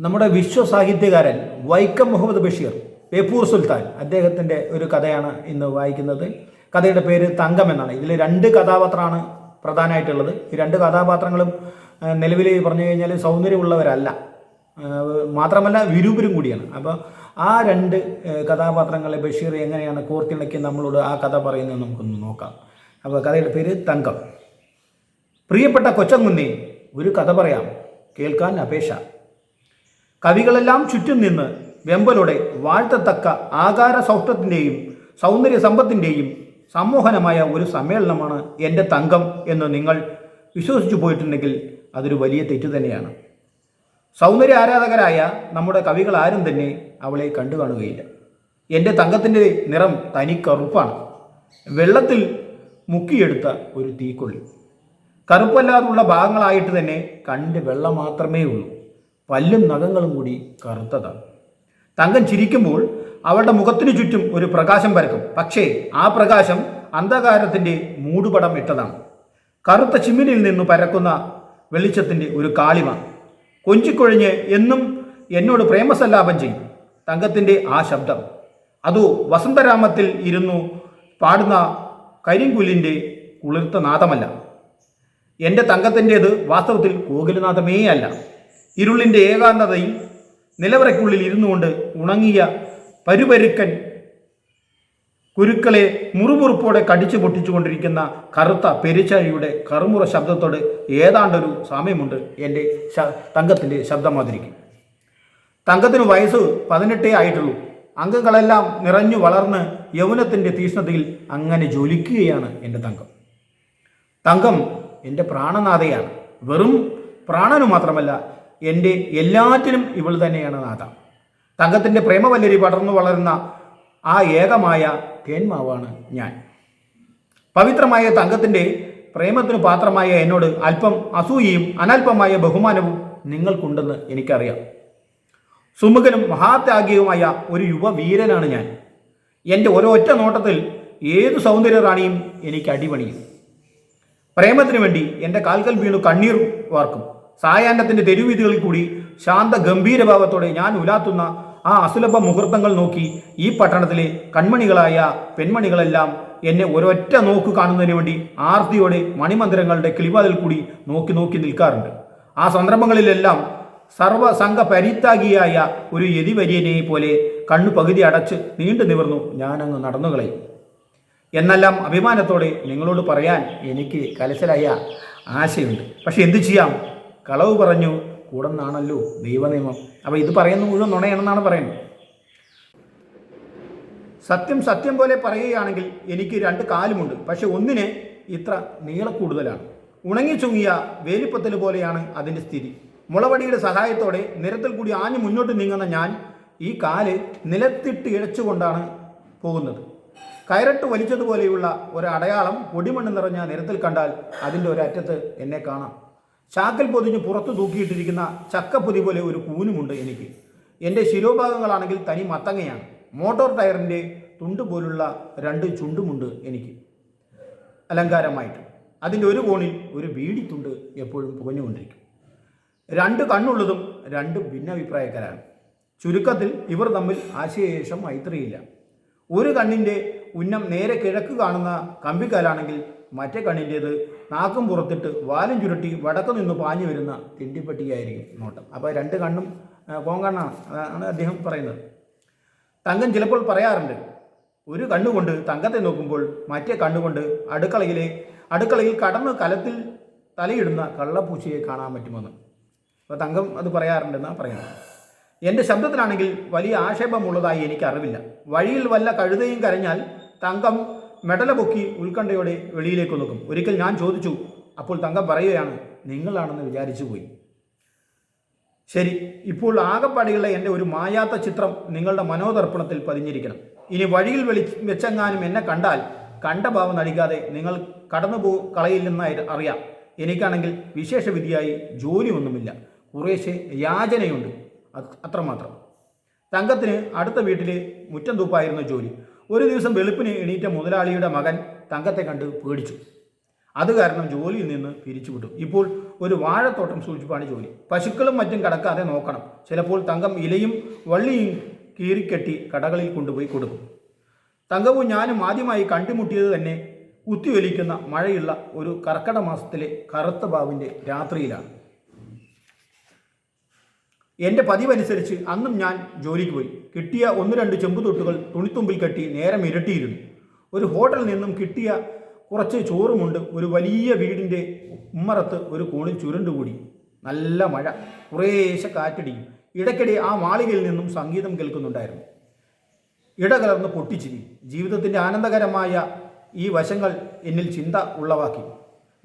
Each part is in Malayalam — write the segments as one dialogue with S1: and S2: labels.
S1: നമ്മുടെ വിശ്വസാഹിത്യകാരൻ വൈക്കം മുഹമ്മദ് ബഷീർ ബേപ്പൂർ സുൽത്താൻ അദ്ദേഹത്തിൻ്റെ ഒരു കഥയാണ് ഇന്ന് വായിക്കുന്നത്. കഥയുടെ പേര് തങ്കം എന്നാണ്. ഇതിൽ രണ്ട് കഥാപാത്രമാണ് പ്രധാനമായിട്ടുള്ളത്. ഈ രണ്ട് കഥാപാത്രങ്ങളും നിലവിൽ പറഞ്ഞു കഴിഞ്ഞാൽ സൗന്ദര്യമുള്ളവരല്ല, മാത്രമല്ല വിരൂപരും കൂടിയാണ്. അപ്പോൾ ആ രണ്ട് കഥാപാത്രങ്ങളെ ബഷീർ എങ്ങനെയാണ് കോർത്തിണക്കി നമ്മളോട് ആ കഥ പറയുന്നത് നമുക്കൊന്ന് നോക്കാം. അപ്പോൾ കഥയുടെ പേര് തങ്കം. പ്രിയപ്പെട്ട കൊച്ചങ്കുന്നേ, ഒരു കഥ പറയാം, കേൾക്കാൻ അപേക്ഷ. കവികളെല്ലാം ചുറ്റും നിന്ന് വെമ്പലോടെ വാഴ്ത്തത്തക്ക ആകാര സൗഷ്ഠത്തിൻ്റെയും സൗന്ദര്യ സമ്പത്തിൻ്റെയും സമ്മോഹനമായ ഒരു സമ്മേളനമാണ് എൻ്റെ തങ്കം എന്ന് നിങ്ങൾ വിശ്വസിച്ചു പോയിട്ടുണ്ടെങ്കിൽ അതൊരു വലിയ തെറ്റു തന്നെയാണ്. സൗന്ദര്യ ആരാധകരായ നമ്മുടെ കവികൾ ആരും തന്നെ അവളെ കണ്ടു കാണുകയില്ല. എൻ്റെ തങ്കത്തിൻ്റെ നിറം തനിക്കറുപ്പാണ്, വെള്ളത്തിൽ മുക്കിയെടുത്ത ഒരു തീക്കൊള്ളി. കറുപ്പല്ലാതുള്ള ഭാഗങ്ങളായിട്ട് തന്നെ കണ്ട് വെള്ളം മാത്രമേ ഉള്ളൂ. പല്ലും നഖങ്ങളും കൂടി കറുത്തതാണ്. തങ്കം ചിരിക്കുമ്പോൾ അവളുടെ മുഖത്തിനു ചുറ്റും ഒരു പ്രകാശം പരക്കും. പക്ഷേ ആ പ്രകാശം അന്ധകാരത്തിൻ്റെ മൂടുപടം ഇട്ടതാണ്. കറുത്ത ചിമ്മിനിൽ നിന്ന് പരക്കുന്ന വെളിച്ചത്തിൻ്റെ ഒരു കാളിമ കൊഞ്ചിക്കൊഴിഞ്ഞ് എന്നും എന്നോട് പ്രേമസല്ലാപം ചെയ്യും. തങ്കത്തിൻ്റെ ആ ശബ്ദം അതോ വസന്തരാമത്തിൽ ഇരുന്നു പാടുന്ന കരിങ്കുലിൻ്റെ കുളിർത്ത നാദമല്ല. എൻ്റെ തങ്കത്തിൻ്റേത് വാസ്തവത്തിൽ കോകിലനാദമേ അല്ല. ഇരുളിൻ്റെ ഏകാന്തതയിൽ നിലവറയ്ക്കുള്ളിൽ ഇരുന്നു കൊണ്ട് ഉണങ്ങിയ പരുപരുക്കൻ കുരുക്കളെ മുറുമുറുപ്പോടെ കടിച്ചു പൊട്ടിച്ചുകൊണ്ടിരിക്കുന്ന കറുത്ത പെരിച്ചാഴിയുടെ കറുമുറ ശബ്ദത്തോട് ഏതാണ്ടൊരു സാമ്യമുണ്ട് എൻ്റെ തങ്കത്തിൻ്റെ ശബ്ദമാതിരിക്കും. തങ്കത്തിന് വയസ്സ് 18 ആയിട്ടുള്ളൂ. അംഗങ്ങളെല്ലാം നിറഞ്ഞു വളർന്ന് യൗവനത്തിൻ്റെ തീഷ്ണതയിൽ അങ്ങനെ ജ്വലിക്കുകയാണ് എൻ്റെ തങ്കം. തങ്കം എൻ്റെ പ്രാണനാഥയാണ്. വെറും പ്രാണനു മാത്രമല്ല, എൻ്റെ എല്ലാറ്റിനും ഇവൾ തന്നെയാണ് നാഥ. തങ്കത്തിൻ്റെ പ്രേമവല്ലരി പടർന്നു വളരുന്ന ആ ഏകമായ തേന്മാവാണ് ഞാൻ. പവിത്രമായ തങ്കത്തിൻ്റെ പ്രേമത്തിനു പാത്രമായ എന്നോട് അല്പം അസൂയയും അനൽപമായ ബഹുമാനവും നിങ്ങൾക്കുണ്ടെന്ന് എനിക്കറിയാം. സുമുഖനും മഹാത്യാഗിയുമായ ഒരു യുവവീരനാണ് ഞാൻ. എൻ്റെ ഒരൊറ്റ നോട്ടത്തിൽ ഏതു സൗന്ദര്യറാണിയും എനിക്ക് അടിപണിയും. പ്രേമത്തിനു വേണ്ടി എൻ്റെ കാൽക്കൽ വീണു കണ്ണീർ വാർക്കും. സായാഹ്നത്തിൻ്റെ തെരുവീതികളിൽ കൂടി ശാന്ത ഗംഭീരഭാവത്തോടെ ഞാൻ ഉലാത്തുന്ന ആ അസുലഭ മുഹൂർത്തങ്ങൾ നോക്കി ഈ പട്ടണത്തിലെ കൺമണികളായ പെൺമണികളെല്ലാം എന്നെ ഒരൊറ്റ നോക്ക് കാണുന്നതിന് വേണ്ടി ആർത്തിയോടെ മണിമന്ദിരങ്ങളുടെ കിളിവാതിൽ കൂടി നോക്കി നോക്കി നിൽക്കാറുണ്ട്. ആ സന്ദർഭങ്ങളിലെല്ലാം സർവസംഘ പരിത്യാഗിയായ ഒരു യതിവര്യനെ പോലെ കണ്ണു പകുതി അടച്ച് നീണ്ടു നിവർന്നു ഞാനങ്ങ് നടന്നു കളയും. എന്നെല്ലാം അഭിമാനത്തോടെ നിങ്ങളോട് പറയാൻ എനിക്ക് കലശലായ ആശയുണ്ട്. പക്ഷെ എന്തു ചെയ്യാം, കളവ് പറഞ്ഞു കൂടെന്നാണല്ലോ ദൈവനിയമം. അപ്പോൾ ഇത് പറയുന്ന മുഴുവൻ നുണയാണെന്നാണ് പറയുന്നത്. സത്യം സത്യം പോലെ പറയുകയാണെങ്കിൽ എനിക്ക് 2 കാലുമുണ്ട്, പക്ഷെ ഒന്നിന് ഇത്ര നീളക്കൂടുതലാണ്. ഉണങ്ങി ചുങ്ങിയ വേലിപ്പത്തൽ പോലെയാണ് അതിൻ്റെ സ്ഥിതി. മുളവടിയുടെ സഹായത്തോടെ നിരത്തിൽ കൂടി ആഞ്ഞു മുന്നോട്ട് നീങ്ങുന്ന ഞാൻ ഈ കാല് നിലത്തിട്ട് ഇഴച്ചുകൊണ്ടാണ് പോകുന്നത്. കയറിട്ട് വലിച്ചതുപോലെയുള്ള ഒരു അടയാളം പൊടിമണ്ണ് നിറഞ്ഞ നിരത്തിൽ കണ്ടാൽ അതിൻ്റെ ഒരറ്റത്ത് എന്നെ കാണാം. ചാക്കൽ പൊതിഞ്ഞ് പുറത്തു തൂക്കിയിട്ടിരിക്കുന്ന ചക്കപ്പൊതി പോലെ ഒരു കൂനുമുണ്ട് എനിക്ക്. എൻ്റെ ശിരോഭാഗങ്ങളാണെങ്കിൽ തനി മത്തങ്ങയാണ്. മോട്ടോർ ടയറിൻ്റെ തുണ്ട് പോലുള്ള 2 ചുണ്ടുമുണ്ട് എനിക്ക് അലങ്കാരമായിട്ട്. അതിൻ്റെ ഒരു കോണിൽ ഒരു ബീഡിത്തുണ്ട് എപ്പോഴും പുകഞ്ഞുകൊണ്ടിരിക്കും. 2 കണ്ണുള്ളതും 2 ഭിന്നഭിപ്രായക്കാരാണ്. ചുരുക്കത്തിൽ ഇവർ തമ്മിൽ ആശയശേഷം മൈത്രിയില്ല. ഒരു കണ്ണിൻ്റെ ഉന്നം നേരെ കിഴക്ക് കാണുന്ന കമ്പിക്കാലാണെങ്കിൽ മറ്റേ കണ്ണിൻ്റേത് നാക്കും പുറത്തിട്ട് വാലും ചുരുട്ടി വടക്ക് നിന്ന് പാഞ്ഞു വരുന്ന തിണ്ടിപ്പട്ടിയായിരിക്കും നോട്ടം. അപ്പോൾ 2 കണ്ണും കോങ്കണ്ണാണ് ആണ് അദ്ദേഹം പറയുന്നത്. തങ്കം ചിലപ്പോൾ പറയാറുണ്ട്, ഒരു കണ്ണുകൊണ്ട് തങ്കത്തെ നോക്കുമ്പോൾ മറ്റേ കണ്ണുകൊണ്ട് അടുക്കളയിൽ കടന്ന് കലത്തിൽ തലയിടുന്ന കള്ളപ്പൂച്ചയെ കാണാൻ പറ്റുമെന്ന്. അപ്പോൾ തങ്കം അത് പറയാറുണ്ടെന്നാണ് പറയുന്നത്. എൻ്റെ ശബ്ദത്തിലാണെങ്കിൽ വലിയ ആക്ഷേപമുള്ളതായി എനിക്ക് അറിവില്ല. വഴിയിൽ വല്ല കഴുതയും കരഞ്ഞാൽ തങ്കം മെഡല പൊക്കി ഉത്കണ്ഠയോടെ വെളിയിലേക്ക് നോക്കും. ഒരിക്കൽ ഞാൻ ചോദിച്ചു. അപ്പോൾ തങ്കം പറയുകയാണ്, നിങ്ങളാണെന്ന് വിചാരിച്ചു പോയി. ശരി, ഇപ്പോൾ ആകപ്പാടിയുള്ള എൻ്റെ ഒരു മായാത്ത ചിത്രം നിങ്ങളുടെ മനോദർപ്പണത്തിൽ പതിഞ്ഞിരിക്കണം. ഇനി വഴിയിൽ വെച്ചെങ്ങാനും എന്നെ കണ്ടാൽ കണ്ട ഭാവം നടിക്കാതെ നിങ്ങൾ കടന്നു കളയില്ലെന്ന് അറിയാം. എനിക്കാണെങ്കിൽ വിശേഷവിധിയായി ജോലിയൊന്നുമില്ല, കുറേശ്ശെ യാചനയുണ്ട്, അത്രമാത്രം. തങ്കത്തിന് അടുത്ത വീട്ടിലെ മുറ്റം തൂപ്പായിരുന്നു ജോലി. ഒരു ദിവസം വെളുപ്പിന് എണീറ്റ മുതലാളിയുടെ മകൻ തങ്കത്തെ കണ്ട് പേടിച്ചു. അത് കാരണം ജോലിയിൽ നിന്ന് പിരിച്ചുവിട്ടു. ഇപ്പോൾ ഒരു വാഴത്തോട്ടം സൂക്ഷിപ്പാണ് ജോലി. പശുക്കളും മറ്റും കടക്കാതെ നോക്കണം. ചിലപ്പോൾ തങ്കം ഇലയും വള്ളിയും കീറിക്കെട്ടി കടകളിൽ കൊണ്ടുപോയി കൊടുക്കും. തങ്കവും ഞാനും ആദ്യമായി കണ്ടുമുട്ടിയത് തന്നെ കുത്തിയൊലിക്കുന്ന മഴയുള്ള ഒരു കർക്കട മാസത്തിലെ കറുത്ത ബാവിൻ്റെ രാത്രിയിലാണ്. എൻ്റെ പതിവനുസരിച്ച് അന്നും ഞാൻ ജോലിക്ക് പോയി. കിട്ടിയ 1-2 ചെമ്പുതൊട്ടുകൾ തുണിത്തുമ്പിൽ കെട്ടി നേരം ഇരട്ടിയിരുന്നു. ഒരു ഹോട്ടലിൽ നിന്നും കിട്ടിയ കുറച്ച് ചോറുമുണ്ട് ഒരു വലിയ വീടിൻ്റെ ഉമ്മറത്ത് ഒരു കോണിൽ ചുരുണ്ടുകൂടി. നല്ല മഴ, കുറേശ്ശെ കാറ്റടിയും. ഇടയ്ക്കിടെ ആ മാളികയിൽ നിന്നും സംഗീതം കേൾക്കുന്നുണ്ടായിരുന്നു. ഇടകലർന്ന് പൊട്ടിച്ചിരി. ജീവിതത്തിൻ്റെ ആനന്ദകരമായ ഈ വശങ്ങൾ എന്നിൽ ചിന്ത ഉളവാക്കി.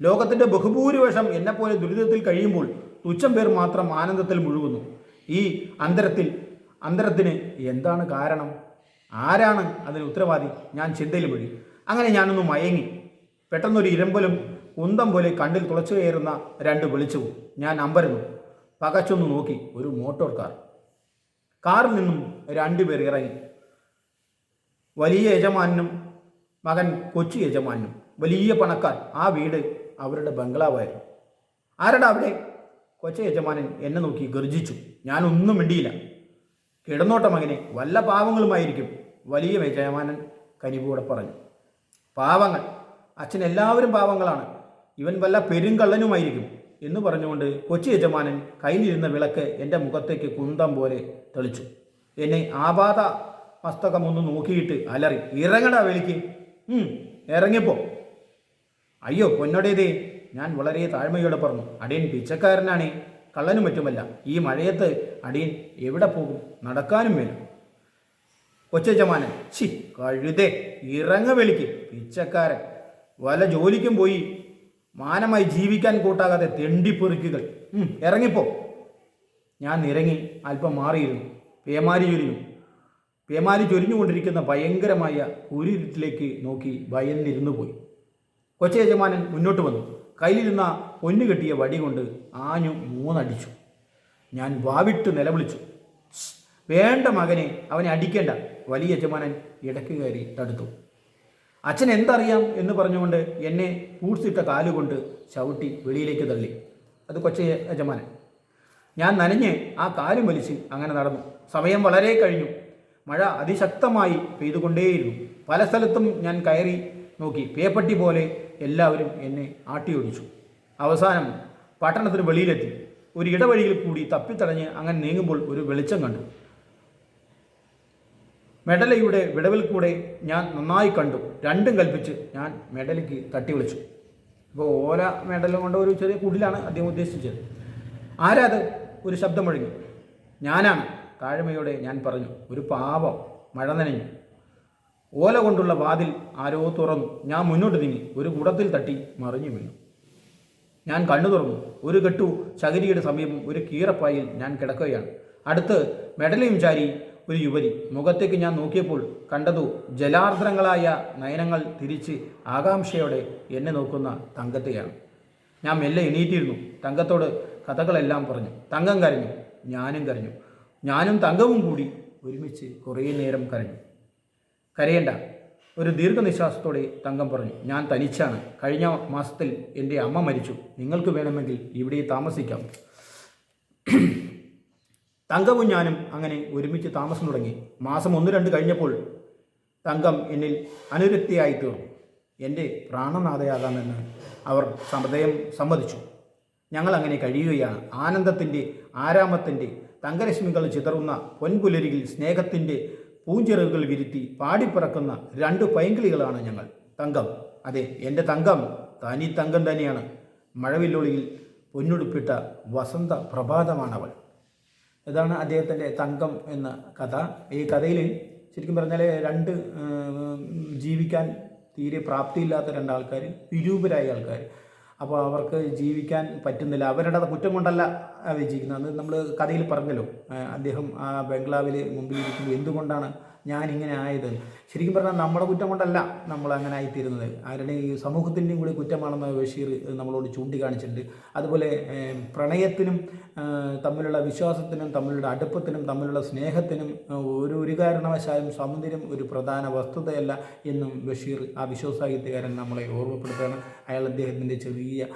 S1: ലോകത്തിൻ്റെ ബഹുഭൂരിപക്ഷം എന്നെപ്പോലെ ദുരിതത്തിൽ കഴിയുമ്പോൾ തുച്ഛം പേർ മാത്രം ആനന്ദത്തിൽ മുഴുകുന്നു. ഈ അന്തരത്തിന് എന്താണ് കാരണം? ആരാണ് അതിന് ഉത്തരവാദി? ഞാൻ ചിന്തയിൽ മുഴുകി. അങ്ങനെ ഞാനൊന്ന് മയങ്ങി. പെട്ടെന്നൊരു ഇരമ്പലും കുന്തം പോലെ കണ്ണിൽ തുളച്ചു കയറുന്ന 2 വെളിച്ചവും. ഞാൻ അമ്പരന്നു. പകച്ചൊന്ന് നോക്കി. ഒരു മോട്ടോർ കാർ. കാറിൽ നിന്നും 2 പേർ ഇറങ്ങി. വലിയ യജമാനും മകൻ കൊച്ചു യജമാനും. വലിയ പണക്കാർ. ആ വീട് അവരുടെ ബംഗ്ലാവായിരുന്നു. ആരടാ അവിടെ? കൊച്ചു യജമാനൻ എന്നെ നോക്കി ഗർജിച്ചു. ഞാനൊന്നും മിണ്ടിയില്ല. കിടന്നോട്ട മകനെ, വല്ല പാവങ്ങളുമായിരിക്കും, വലിയ യജമാനൻ കനിവോടെ പറഞ്ഞു. പാവങ്ങൾ? അച്ഛൻ എല്ലാവരും പാവങ്ങളാണ്. ഇവൻ വല്ല പെരുങ്കള്ളനുമായിരിക്കും എന്ന് പറഞ്ഞുകൊണ്ട് കൊച്ചു യജമാനൻ കയ്യിലിരുന്ന വിളക്ക് എൻ്റെ മുഖത്തേക്ക് കുന്തം പോലെ തെളിച്ചു. എന്നെ ആപാത മസ്തകമൊന്ന് നോക്കിയിട്ട് അലറി. ഇറങ്ങടാ വെളിക്ക്. ഇറങ്ങിപ്പോ. അയ്യോ പൊന്നടേതേ, ഞാൻ വളരെ താഴ്മയോടെ പറഞ്ഞു. അടിയൻ പിച്ചക്കാരനാണേ, കള്ളനും മറ്റുമല്ല. ഈ മഴയത്ത് അടിയൻ എവിടെ പോകും? നടക്കാനും വേണം. കൊച്ചയജമാനൻ, കഴുതേ, ഇറങ്ങ വെളിക്ക്. പിച്ചക്കാരൻ വല്ല ജോലിക്കും പോയി മാനമായി ജീവിക്കാൻ കൂട്ടാകാതെ തെണ്ടിപ്പെറുക്കുകൾ. ഇറങ്ങിപ്പോ. ഞാൻ ഇറങ്ങി അല്പം മാറിയിരുന്നു. പേമാരി ചൊരിഞ്ഞുകൊണ്ടിരിക്കുന്ന ഭയങ്കരമായ കുരിരുട്ടിലേക്ക് നോക്കി ഭയന്നിരുന്നു പോയി. കൊച്ചയജമാനൻ മുന്നോട്ട് വന്നു. കയ്യിലിരുന്ന പൊന്നു കെട്ടിയ വടി കൊണ്ട് ആഞ്ഞു 3 അടിച്ചു. ഞാൻ വാവിട്ട് നിലവിളിച്ചു. വേണ്ട മകനെ, അവനെ അടിക്കേണ്ട. വലിയ യജമാനൻ ഇടയ്ക്ക് കയറി തടുത്തു. അച്ഛൻ എന്തറിയാം എന്ന് പറഞ്ഞുകൊണ്ട് എന്നെ കൂർത്തിട്ട കാലുകൊണ്ട് ചവിട്ടി വെളിയിലേക്ക് തള്ളി. അത് കൊച്ച യജമാനൻ. ഞാൻ നനഞ്ഞ് ആ കാലും വലിച്ച് അങ്ങനെ നടന്നു. സമയം വളരെ കഴിഞ്ഞു. മഴ അതിശക്തമായി പെയ്തുകൊണ്ടേയിരുന്നു. പല സ്ഥലത്തും ഞാൻ കയറി നോക്കി. പേപ്പട്ടി പോലെ എല്ലാവരും എന്നെ ആട്ടിയൊടിച്ചു. അവസാനം പട്ടണത്തിന് വെളിയിലെത്തി. ഒരു ഇടവഴിയിൽ കൂടി തപ്പിത്തടഞ്ഞ് അങ്ങനെ നീങ്ങുമ്പോൾ ഒരു വെളിച്ചം കണ്ടു. മെഡലയുടെ വിടവിൽ കൂടെ ഞാൻ നന്നായി കണ്ടു. രണ്ടും കൽപ്പിച്ച് ഞാൻ മെഡലയ്ക്ക് തട്ടി വിളിച്ചു. ഇപ്പോൾ ഓല മെഡൽ കൊണ്ട് ഒരു ചെറിയ കുടിലാണ് അദ്ദേഹം ഉദ്ദേശിച്ചത്. ആരാത്? ഒരു ശബ്ദം മുഴങ്ങി. ഞാനാണ്. താഴ്മയോടെ ഞാൻ പറഞ്ഞു. ഒരു പാവം. മഴ നനഞ്ഞു. ഓല കൊണ്ടുള്ള വാതിൽ ആരോ തുറന്നു. ഞാൻ മുന്നോട്ട് നീങ്ങി. ഒരു കുടത്തിൽ തട്ടി മറിഞ്ഞു വീണു. ഞാൻ കണ്ണു തുറന്നു. ഒരു കെട്ടു ചകിരിയുടെ സമീപം ഒരു കീറപ്പായിൽ ഞാൻ കിടക്കുകയാണ്. അടുത്ത് മെഡലയും ചാരി ഒരു യുവതി. മുഖത്തേക്ക് ഞാൻ നോക്കിയപ്പോൾ കണ്ടതു ജലാർദ്രങ്ങളായ നയനങ്ങൾ തിരിച്ച് ആകാംക്ഷയോടെ എന്നെ നോക്കുന്ന തങ്കത്തെയാണ്. ഞാൻ മെല്ലെ എണീറ്റിരുന്നു. തങ്കത്തോട് കഥകളെല്ലാം പറഞ്ഞു. തങ്കം കരഞ്ഞു. ഞാനും കരഞ്ഞു. ഞാനും തങ്കവും കൂടി ഒരുമിച്ച് കുറേ നേരം കരഞ്ഞു. കരയേണ്ട, ഒരു ദീർഘനിശ്വാസത്തോടെ തങ്കം പറഞ്ഞു. ഞാൻ തനിച്ചാണ്. കഴിഞ്ഞ മാസത്തിൽ എൻ്റെ അമ്മ മരിച്ചു. നിങ്ങൾക്ക് വേണമെങ്കിൽ ഇവിടെ താമസിക്കാം. തങ്കവും ഞാനും അങ്ങനെ ഒരുമിച്ച് താമസം തുടങ്ങി. മാസം 1-2 കഴിഞ്ഞപ്പോൾ തങ്കം എന്നിൽ അനുരക്തിയായി തീർന്നു. എൻ്റെ പ്രാണനാഥയാകാമെന്ന് അവർ ഹൃദയം സമ്മതിച്ചു. ഞങ്ങൾ അങ്ങനെ കഴിയുകയാണ്. ആനന്ദത്തിൻ്റെ ആരാമത്തിൻ്റെ തങ്കരശ്മികൾ ചിതറുന്ന പൊൻപുലരിയിൽ സ്നേഹത്തിൻ്റെ പൂഞ്ചിറകുകൾ വിരുത്തി പാടിപ്പിറക്കുന്ന 2 പൈങ്കിളികളാണ് ഞങ്ങൾ. തങ്കം, അതെ, എൻ്റെ തങ്കം തനി തങ്കം തന്നെയാണ്. മഴവില്ലൊളിയിൽ പൊന്നുടുപ്പിട്ട വസന്ത പ്രഭാതമാണവൾ. ഇതാണ് അദ്ദേഹത്തിൻ്റെ തങ്കം എന്ന കഥ. ഈ കഥയിൽ ശരിക്കും പറഞ്ഞാൽ 2 ജീവിക്കാൻ തീരെ പ്രാപ്തിയില്ലാത്ത 2 ആൾക്കാർ, വിരൂപരായ ആൾക്കാർ. അപ്പോൾ അവർക്ക് ജീവിക്കാൻ പറ്റുന്നില്ല. അവരുടെ കുറ്റം കൊണ്ടല്ല അവർ ജീവിക്കുന്നത്. അത് നമ്മൾ കഥയിൽ പറഞ്ഞല്ലോ. അദ്ദേഹം ആ ബംഗ്ലാവിൽ മുമ്പിൽ ഇരിക്കുമ്പോൾ എന്തുകൊണ്ടാണ് ഞാനിങ്ങനെ ആയത്? ശരിക്കും പറഞ്ഞാൽ നമ്മുടെ കുറ്റം കൊണ്ടല്ല നമ്മൾ അങ്ങനെ ആയിത്തീരുന്നത്. ആരുടെ ഈ സമൂഹത്തിൻ്റെയും കൂടി കുറ്റമാണെന്ന് ബഷീർ നമ്മളോട് ചൂണ്ടിക്കാണിച്ചിട്ടുണ്ട്. അതുപോലെ പ്രണയത്തിനും തമ്മിലുള്ള വിശ്വാസത്തിനും തമ്മിലുള്ള അടുപ്പത്തിനും തമ്മിലുള്ള സ്നേഹത്തിനും ഒരു കാരണവശാലും സൗന്ദര്യം ഒരു പ്രധാന വസ്തുതയല്ല എന്നും ബഷീർ, ആ വിശ്വസാഹിത്യകാരൻ, നമ്മളെ ഓർമ്മപ്പെടുത്തുകയാണ്. അയാൾ അദ്ദേഹത്തിൻ്റെ ചെറിയ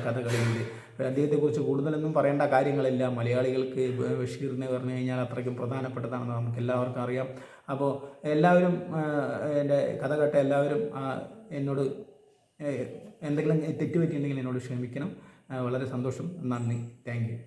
S1: കഥകളിൽ അദ്ദേഹത്തെക്കുറിച്ച് കൂടുതലൊന്നും പറയേണ്ട കാര്യങ്ങളില്ല. മലയാളികൾക്ക് ബഷീറിനെ പറഞ്ഞു കഴിഞ്ഞാൽ അത്രയ്ക്കും പ്രധാനപ്പെട്ടതാണെന്ന് നമുക്ക് എല്ലാവർക്കും അറിയാം. അപ്പോൾ എല്ലാവരും എൻ്റെ കഥ കേട്ട എല്ലാവരും എന്നോട് എന്തെങ്കിലും തെറ്റുപറ്റിയിട്ടുണ്ടെങ്കിൽ എന്നോട് ക്ഷമിക്കണം. വളരെ സന്തോഷം. നന്ദി. Thank you.